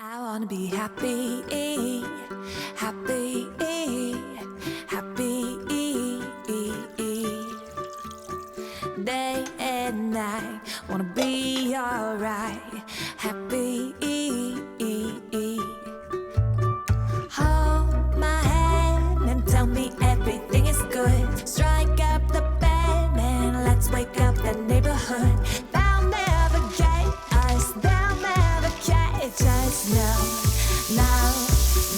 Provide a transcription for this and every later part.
I wanna be happy, happy, happy. Day and night, wanna be alright, happy. Hold my hand and tell me everything is good. Strike up the band and let's wake up the neighborhood. They'll never get us, they'll never catch us. No, no,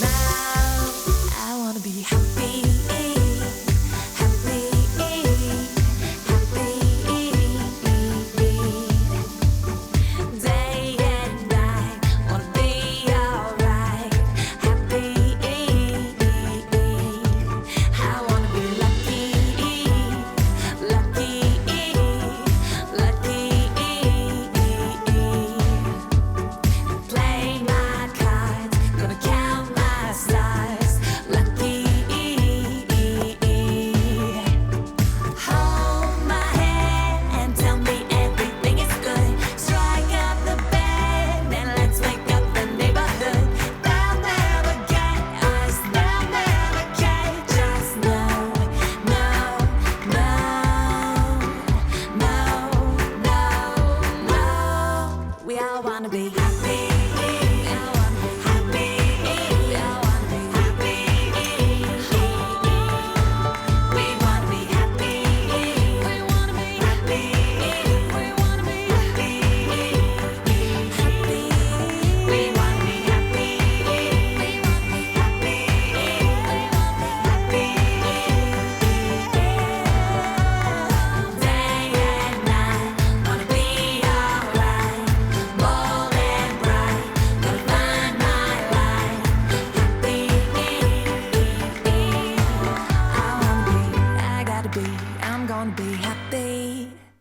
no. I wanna be happy, happy, happy. Day and night, wanna be alright, happy. I wanna be lucky, lucky, lucky. Play my cards, gonna count my stars, lucky. Hold my hand and tell me everything is good. Strike up the band and let's wake up the neighborhood. They'll never get us, they'll never catch us. No, no, no, no, no, no. We all wanna be happy. We all wanna be happy. We all wanna be happy. We wanna be happy. We wanna be happy. We wanna be happy. Happy. We wanna be happy. We wanna be happy. We wanna be happy. Day and night, wanna be alright. Bold and bright, gonna find my light. Happy. I wanna be, I gotta be, I'm gonna be happy.